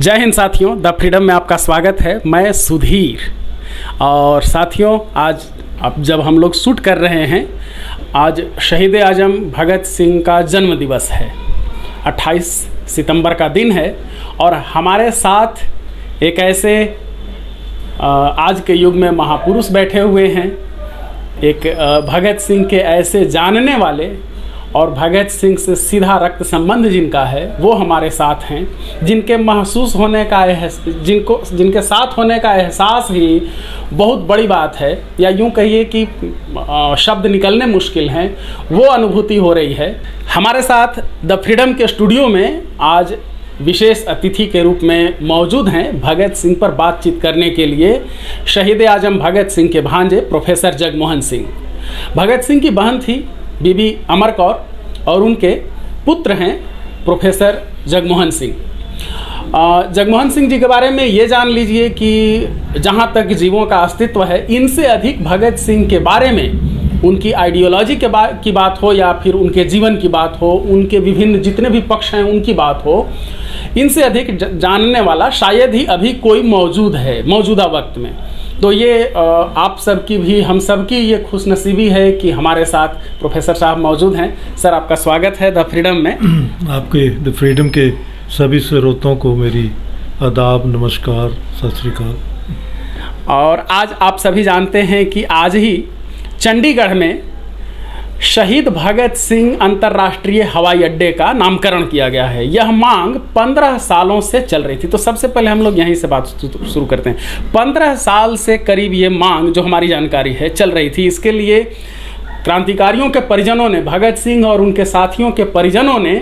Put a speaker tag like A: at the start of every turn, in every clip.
A: जय हिंद साथियों, the freedom में आपका स्वागत है। मैं सुधीर। और साथियों, आज अब जब हम लोग शूट कर रहे हैं, आज शहीद आजम भगत सिंह का जन्म दिवस है। 28 सितंबर का दिन है और हमारे साथ एक ऐसे आज के युग में महापुरुष बैठे हुए हैं। एक भगत सिंह के ऐसे जानने वाले और भगत सिंह से सीधा रक्त संबंध जिनका है, वो हमारे साथ हैं, जिनके महसूस होने का जिनके साथ होने का एहसास ही बहुत बड़ी बात है, या यूं कहिए कि शब्द निकलने मुश्किल हैं, वो अनुभूति हो रही है। हमारे साथ द फ्रीडम के स्टूडियो में आज विशेष अतिथि के रूप में मौजूद हैं भगत सिंह पर बातचीत करने के लिए शहीद आजम भगत सिंह के भांजे प्रोफेसर जगमोहन सिंह। भगत सिंह की बहन थी बीबी अमर कौर और उनके पुत्र हैं प्रोफेसर जगमोहन सिंह। जगमोहन सिंह जी के बारे में ये जान लीजिए कि जहाँ तक जीवों का अस्तित्व है, इनसे अधिक भगत सिंह के बारे में, उनकी आइडियोलॉजी की बात हो या फिर उनके जीवन की बात हो, उनके विभिन्न जितने भी पक्ष हैं उनकी बात हो, इनसे अधिक जानने वाला शायद ही अभी कोई मौजूद है मौजूदा वक्त में। तो ये आप सबकी भी, हम सबकी ये खुशनसीबी है कि हमारे साथ प्रोफेसर साहब मौजूद हैं। सर, आपका स्वागत है द फ्रीडम में।
B: आपके द फ्रीडम के सभी श्रोताओं को मेरी आदाब, नमस्कार, सत श्री अकाल।
A: और आज आप सभी जानते हैं कि आज ही चंडीगढ़ में शहीद भगत सिंह अंतर्राष्ट्रीय हवाई अड्डे का नामकरण किया गया है। यह मांग 15 सालों से चल रही थी। तो सबसे पहले हम लोग यहीं से बात शुरू करते हैं। 15 साल से करीब ये मांग, जो हमारी जानकारी है, चल रही थी। इसके लिए क्रांतिकारियों के परिजनों ने, भगत सिंह और उनके साथियों के परिजनों ने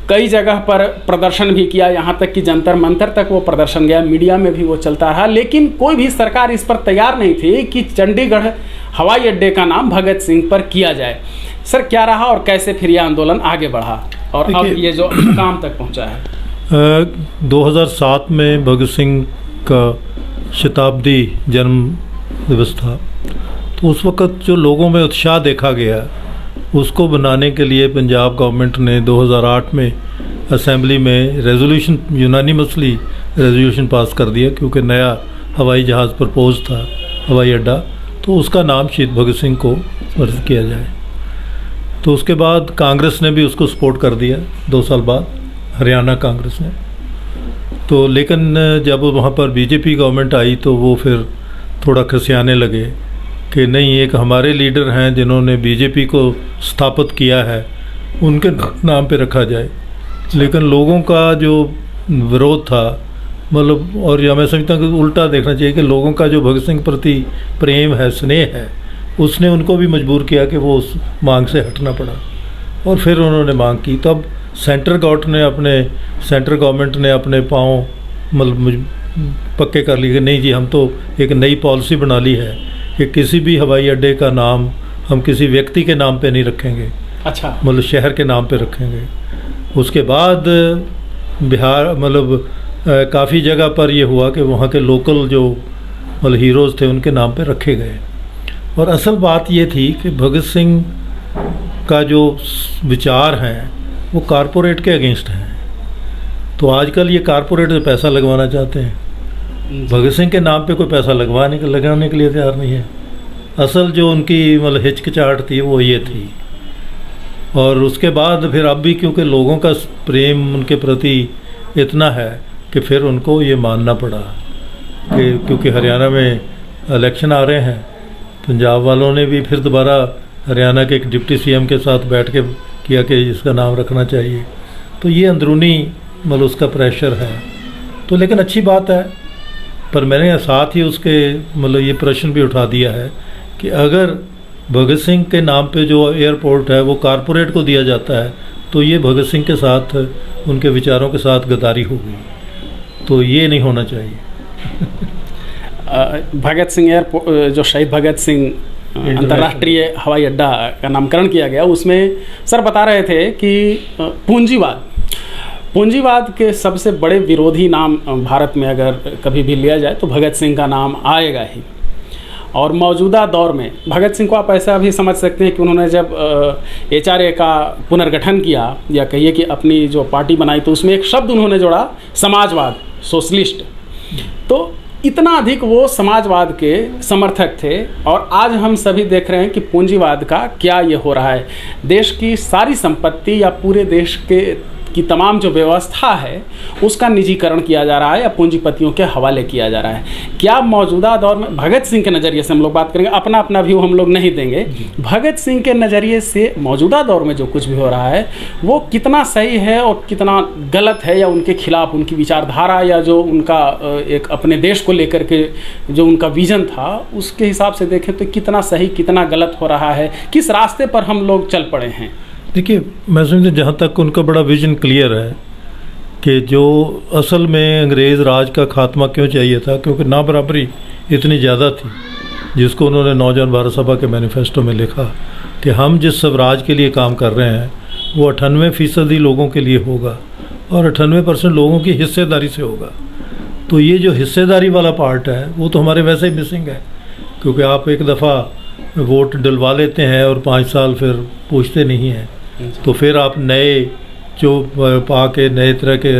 A: कई जगह पर प्रदर्शन भी किया, यहाँ तक कि जंतर मंतर तक वो प्रदर्शन गया, मीडिया में भी वो चलता रहा। लेकिन कोई भी सरकार इस पर तैयार नहीं थी कि चंडीगढ़ हवाई अड्डे का नाम भगत सिंह पर किया जाए। सर, क्या रहा और कैसे फिर यह आंदोलन आगे बढ़ा और अब ये जो काम तक पहुँचा है?
B: 2007 में भगत सिंह का शताब्दी जन्म दिवस था। तो उस वक़्त जो लोगों में उत्साह देखा गया, उसको बनाने के लिए पंजाब गवर्नमेंट ने 2008 में असेंबली में रेजोल्यूशन, यूनानिमसली रेजोल्यूशन पास कर दिया, क्योंकि नया हवाई जहाज़ प्रपोज था, हवाई अड्डा, तो उसका नाम शहीद भगत सिंह को समर्पित किया जाए। तो उसके बाद कांग्रेस ने भी उसको सपोर्ट कर दिया 2 साल बाद, हरियाणा कांग्रेस ने। तो लेकिन जब वहाँ पर बीजेपी गवर्नमेंट आई तो वो फिर थोड़ा खसियाने लगे कि नहीं, एक हमारे लीडर हैं जिन्होंने बीजेपी को स्थापित किया है, उनके नाम पे रखा जाए। लेकिन लोगों का जो विरोध था, मतलब, और या मैं समझता हूँ कि उल्टा देखना चाहिए कि लोगों का जो भगत सिंह प्रति प्रेम है, स्नेह है, उसने उनको भी मजबूर किया कि वो उस मांग से हटना पड़ा और फिर उन्होंने मांग की। तब सेंट्रल गवर्नमेंट ने अपने पाँव मतलब पक्के कर लिए कि नहीं जी, हम तो एक नई पॉलिसी बना ली है कि किसी भी हवाई अड्डे का नाम हम किसी व्यक्ति के नाम पे नहीं रखेंगे। अच्छा। मतलब शहर के नाम पे रखेंगे। उसके बाद बिहार, मतलब काफ़ी जगह पर ये हुआ कि वहाँ के लोकल जो मतलब हीरोज़ थे उनके नाम पे रखे गए। और असल बात ये थी कि भगत सिंह का जो विचार हैं वो कारपोरेट के अगेंस्ट हैं। तो आजकल ये कारपोरेट से पैसा लगवाना चाहते हैं, भगत सिंह के नाम पे कोई पैसा लगाने के लिए तैयार नहीं है। असल जो उनकी मतलब हिचकिचाहट थी वो ये थी। और उसके बाद फिर अब भी क्योंकि लोगों का प्रेम उनके प्रति इतना है कि फिर उनको ये मानना पड़ा कि क्योंकि हरियाणा में इलेक्शन आ रहे हैं, पंजाब वालों ने भी फिर दोबारा हरियाणा के एक डिप्टी सीएम के साथ बैठ के किया कि इसका नाम रखना चाहिए। तो ये अंदरूनी मतलब उसका प्रेशर है। तो लेकिन अच्छी बात है, पर मैंने साथ ही उसके मतलब ये प्रश्न भी उठा दिया है कि अगर भगत सिंह के नाम पे जो एयरपोर्ट है वो कारपोरेट को दिया जाता है तो ये भगत सिंह के साथ, उनके विचारों के साथ गद्दारी होगी। तो ये नहीं होना चाहिए।
A: भगत सिंह एयरपोर्ट, जो शहीद भगत सिंह अंतर्राष्ट्रीय हवाई अड्डा का नामकरण किया गया, उसमें सर बता रहे थे कि पूंजीवाद के सबसे बड़े विरोधी नाम भारत में अगर कभी भी लिया जाए तो भगत सिंह का नाम आएगा ही। और मौजूदा दौर में भगत सिंह को आप ऐसा भी समझ सकते हैं कि उन्होंने जब HRA का पुनर्गठन किया, या कहिए कि अपनी जो पार्टी बनाई, तो उसमें एक शब्द उन्होंने जोड़ा, समाजवाद। सोशलिस्ट। तो इतना अधिक वो समाजवाद के समर्थक थे, और आज हम सभी देख रहे हैं कि पूंजीवाद का क्या ये हो रहा है। देश की सारी संपत्ति या पूरे देश की तमाम जो व्यवस्था है उसका निजीकरण किया जा रहा है या पूंजीपतियों के हवाले किया जा रहा है। क्या मौजूदा दौर में भगत सिंह के नज़रिए से हम लोग बात करेंगे, अपना अपना व्यू हम लोग नहीं देंगे, भगत सिंह के नज़रिए से मौजूदा दौर में जो कुछ भी हो रहा है वो कितना सही है और कितना गलत है, या उनके खिलाफ उनकी विचारधारा या जो उनका एक अपने देश को लेकर के जो उनका विजन था उसके हिसाब से देखें तो कितना सही कितना गलत हो रहा है, किस रास्ते पर हम लोग चल पड़े हैं?
B: देखिए, मैं समझता जहाँ तक उनका बड़ा विजन क्लियर है कि जो असल में अंग्रेज़ राज का खात्मा क्यों चाहिए था, क्योंकि ना बराबरी इतनी ज़्यादा थी, जिसको उन्होंने नौजवान भारत सभा के मैनिफेस्टो में लिखा कि हम जिस स्वराज के लिए काम कर रहे हैं वो 98% लोगों के लिए होगा और 98% लोगों की हिस्सेदारी से होगा। तो ये जो हिस्सेदारी वाला पार्ट है वो तो हमारे वैसे ही मिसिंग है, क्योंकि आप एक दफ़ा वोट डलवा लेते हैं और 5 साल फिर पूछते नहीं हैं, तो फिर आप नए जो पा के नए तरह के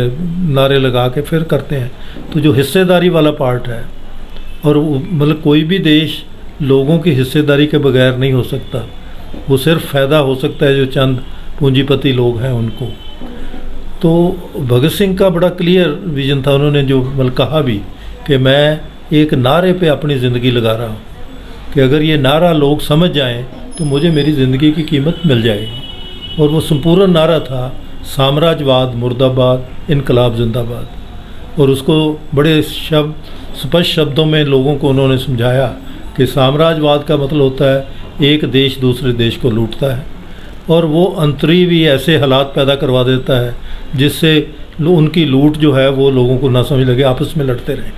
B: नारे लगा के फिर करते हैं। तो जो हिस्सेदारी वाला पार्ट है, और मतलब कोई भी देश लोगों की हिस्सेदारी के बगैर नहीं हो सकता, वो सिर्फ फ़ायदा हो सकता है जो चंद पूंजीपति लोग हैं उनको। तो भगत सिंह का बड़ा क्लियर विजन था, उन्होंने जो मतलब कहा भी कि मैं एक नारे पे अपनी ज़िंदगी लगा रहा हूँ कि अगर ये नारा लोग समझ जाएं तो मुझे मेरी ज़िंदगी की कीमत मिल जाएगी। और वो संपूर्ण नारा था साम्राज्यवाद मुर्दाबाद, इनकलाब जिंदाबाद। और उसको बड़े स्पष्ट शब्दों में लोगों को उन्होंने समझाया कि साम्राज्यवाद का मतलब होता है एक देश दूसरे देश को लूटता है, और वो अंतरी भी ऐसे हालात पैदा करवा देता है जिससे उनकी लूट जो है वो लोगों को ना समझ लगे, आपस में लड़ते रहें।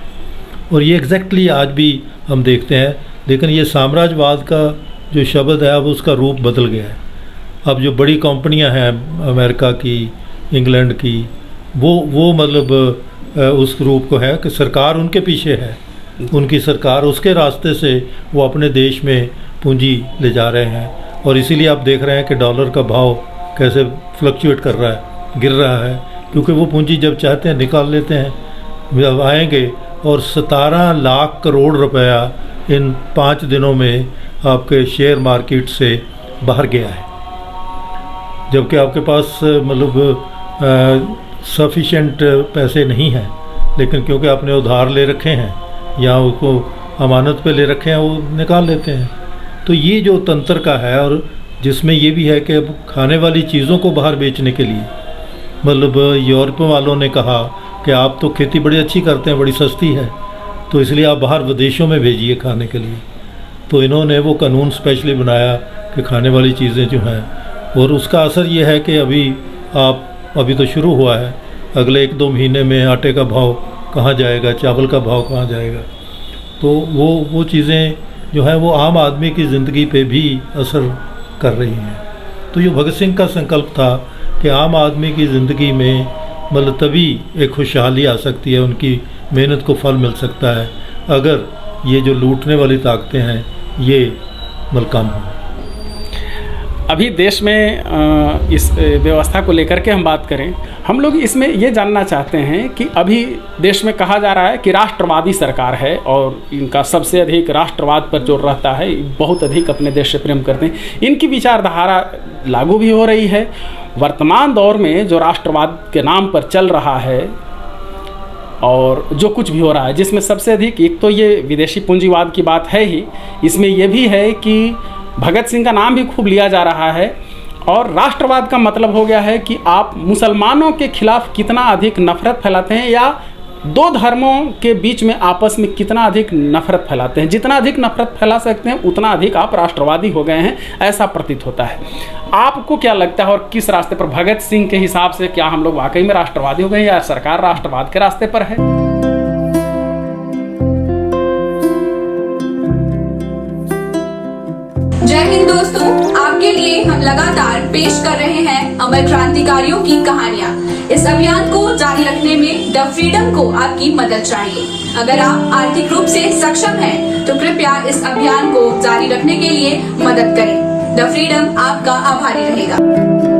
B: और ये एग्जैक्टली आज भी हम देखते हैं। लेकिन ये साम्राज्यवाद का जो शब्द है अब उसका रूप बदल गया है। अब जो बड़ी कंपनियां हैं अमेरिका की, इंग्लैंड की, वो मतलब उस रूप को है कि सरकार उनके पीछे है, उनकी सरकार उसके रास्ते से वो अपने देश में पूंजी ले जा रहे हैं। और इसीलिए आप देख रहे हैं कि डॉलर का भाव कैसे फ्लक्चुएट कर रहा है, गिर रहा है, क्योंकि वो पूंजी जब चाहते हैं निकाल लेते हैं, जब आएंगे। और 17 लाख करोड़ रुपया इन 5 दिनों में आपके शेयर मार्केट से बाहर गया है, जबकि आपके पास मतलब सफिशेंट पैसे नहीं हैं, लेकिन क्योंकि आपने उधार ले रखे हैं या उसको अमानत पे ले रखे हैं, वो निकाल लेते हैं। तो ये जो तंत्र का है, और जिसमें ये भी है कि अब खाने वाली चीज़ों को बाहर बेचने के लिए, मतलब यूरोप वालों ने कहा कि आप तो खेती बड़ी अच्छी करते हैं, बड़ी सस्ती है, तो इसलिए आप बाहर विदेशों में भेजिए खाने के लिए। तो इन्होंने वो कानून स्पेशली बनाया कि खाने वाली चीज़ें जो हैं, और उसका असर ये है कि अभी तो शुरू हुआ है, अगले 1-2 महीने में आटे का भाव कहाँ जाएगा, चावल का भाव कहाँ जाएगा। तो वो चीज़ें जो हैं वो आम आदमी की ज़िंदगी पे भी असर कर रही हैं। तो ये भगत सिंह का संकल्प था कि आम आदमी की ज़िंदगी में मतलब तभी एक खुशहाली आ सकती है, उनकी मेहनत को फल मिल सकता है अगर ये जो लूटने वाली ताकतें हैं ये मतलब कम हो।
A: अभी देश में इस व्यवस्था को लेकर के हम बात करें, हम लोग इसमें ये जानना चाहते हैं कि अभी देश में कहा जा रहा है कि राष्ट्रवादी सरकार है और इनका सबसे अधिक राष्ट्रवाद पर जोर रहता है, बहुत अधिक अपने देश से प्रेम करते हैं, इनकी विचारधारा लागू भी हो रही है। वर्तमान दौर में जो राष्ट्रवाद के नाम पर चल रहा है और जो कुछ भी हो रहा है, जिसमें सबसे अधिक एक तो ये विदेशी पूंजीवाद की बात है ही, इसमें यह भी है कि भगत सिंह का नाम भी खूब लिया जा रहा है। और राष्ट्रवाद का मतलब हो गया है कि आप मुसलमानों के खिलाफ कितना अधिक नफरत फैलाते हैं या दो धर्मों के बीच में आपस में कितना अधिक नफरत फैलाते हैं। जितना अधिक नफरत फैला सकते हैं उतना अधिक आप राष्ट्रवादी हो गए हैं, ऐसा प्रतीत होता है। आपको क्या लगता है और किस रास्ते पर, भगत सिंह के हिसाब से क्या हम लोग वाकई में राष्ट्रवादी हो गए या सरकार राष्ट्रवाद के रास्ते पर है?
C: जय हिंद दोस्तों, आपके लिए हम लगातार पेश कर रहे हैं अमर क्रांतिकारियों की कहानियाँ। इस अभियान को जारी रखने में द फ्रीडम को आपकी मदद चाहिए। अगर आप आर्थिक रूप से सक्षम हैं, तो कृपया इस अभियान को जारी रखने के लिए मदद करें। द फ्रीडम आपका आभारी रहेगा।